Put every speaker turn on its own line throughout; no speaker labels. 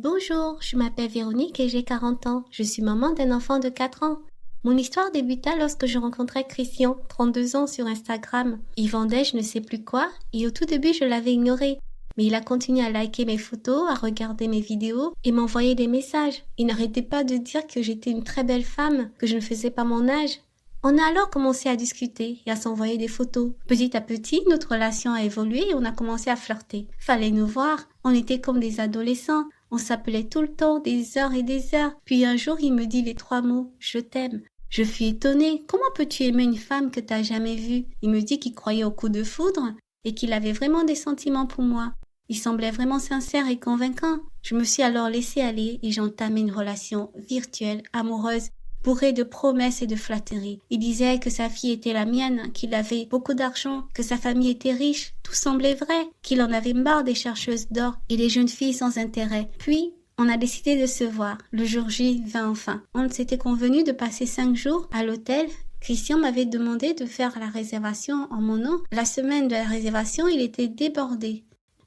Bonjour, je m'appelle Véronique et j'ai 40 ans. Je suis maman d'un enfant de 4 ans. Mon histoire débuta lorsque je rencontrais Christian, 32 ans, sur Instagram. Il vendait je ne sais plus quoi et au tout début je l'avais ignoré. Mais il a continué à liker mes photos, à regarder mes vidéos et m'envoyer des messages. Il n'arrêtait pas de dire que j'étais une très belle femme, que je ne faisais pas mon âge. On a alors commencé à discuter et à s'envoyer des photos. Petit à petit, notre relation a évolué et on a commencé à flirter. Fallait nous voir, on était comme des adolescents. On s'appelait tout le temps, des heures et des heures. Puis un jour, il me dit les 3 mots « je t'aime ». Je fus étonnée. Comment peux-tu aimer une femme que t'as jamais vue? Il me dit qu'il croyait au coup de foudre et qu'il avait vraiment des sentiments pour moi. Il semblait vraiment sincère et convaincant. Je me suis alors laissée aller et j'ai entamé une relation virtuelle, amoureuse, bourrée de promesses et de flatteries. Il disait que sa fille était la mienne, qu'il avait beaucoup d'argent, que sa famille était riche. Tout semblait vrai, qu'il en avait marre des chercheuses d'or et des jeunes filles sans intérêt. Puis, on a décidé de se voir. Le jour J vint enfin. On s'était convenu de passer 5 jours à l'hôtel. Christian m'avait demandé de faire la réservation en mon nom. La semaine de la réservation, il était débordé.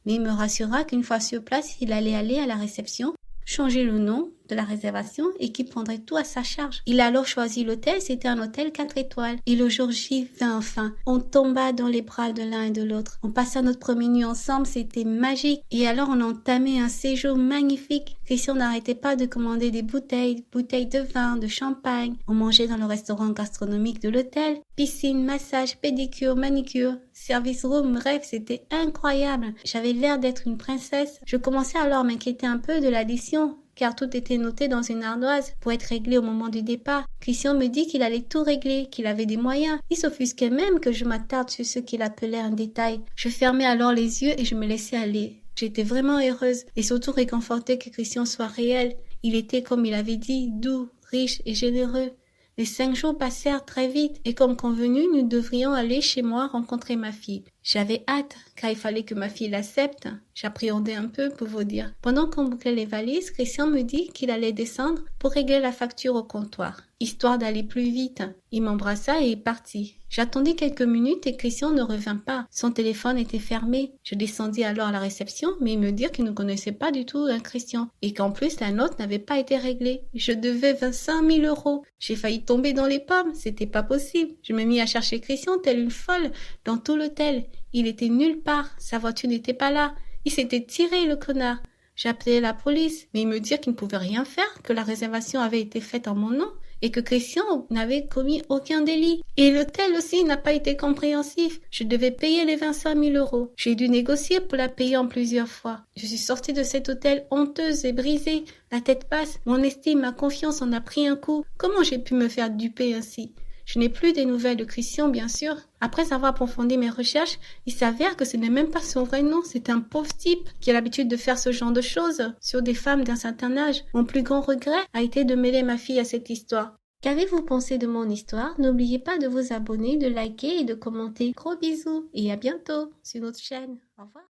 Mais il me rassura qu'une fois sur place, il allait aller à la réception, changer le nom de la réservation et qu'il prendrait tout à sa charge. Il a alors choisi l'hôtel, c'était un hôtel 4 étoiles. Et le jour J vint enfin. On tomba dans les bras de l'un et de l'autre. On passa notre première nuit ensemble, c'était magique. Et alors on a entamé un séjour magnifique. Christian n'arrêtait pas de commander des bouteilles de vin, de champagne. On mangeait dans le restaurant gastronomique de l'hôtel. Piscine, massage, pédicure, manicure, service room, bref, c'était incroyable. J'avais l'air d'être une princesse. Je commençais alors à m'inquiéter un peu de l'addition, car tout était noté dans une ardoise pour être réglé au moment du départ. Christian me dit qu'il allait tout régler, qu'il avait des moyens. Il s'offusquait même que je m'attarde sur ce qu'il appelait un détail. Je fermais alors les yeux et je me laissais aller. J'étais vraiment heureuse et surtout réconfortée que Christian soit réel. Il était, comme il avait dit, doux, riche et généreux. Les 5 jours passèrent très vite et comme convenu, nous devrions aller chez moi rencontrer ma fille. J'avais hâte, car il fallait que ma fille l'accepte. J'appréhendais un peu, pour vous dire. Pendant qu'on bouclait les valises, Christian me dit qu'il allait descendre pour régler la facture au comptoir, histoire d'aller plus vite. Il m'embrassa et est parti. J'attendis quelques minutes et Christian ne revint pas. Son téléphone était fermé. Je descendis alors à la réception, mais il me dit qu'il ne connaissait pas du tout un Christian et qu'en plus la note n'avait pas été réglée. Je devais 25 000 €. J'ai failli tomber dans les pommes, c'était pas possible. Je me mis à chercher Christian telle une folle dans tout l'hôtel. Il était nulle part, sa voiture n'était pas là. Il s'était tiré, le connard. J'ai appelé la police, mais ils me dirent qu'ils ne pouvaient rien faire, que la réservation avait été faite en mon nom et que Christian n'avait commis aucun délit. Et l'hôtel aussi n'a pas été compréhensif. Je devais payer les 25 000 €. J'ai dû négocier pour la payer en plusieurs fois. Je suis sortie de cet hôtel honteuse et brisée, la tête basse. Mon estime, ma confiance en a pris un coup. Comment j'ai pu me faire duper ainsi? Je n'ai plus des nouvelles de Christian, bien sûr. Après avoir approfondi mes recherches, il s'avère que ce n'est même pas son vrai nom. C'est un pauvre type qui a l'habitude de faire ce genre de choses sur des femmes d'un certain âge. Mon plus grand regret a été de mêler ma fille à cette histoire. Qu'avez-vous pensé de mon histoire? N'oubliez pas de vous abonner, de liker et de commenter. Gros bisous et à bientôt sur notre chaîne. Au revoir.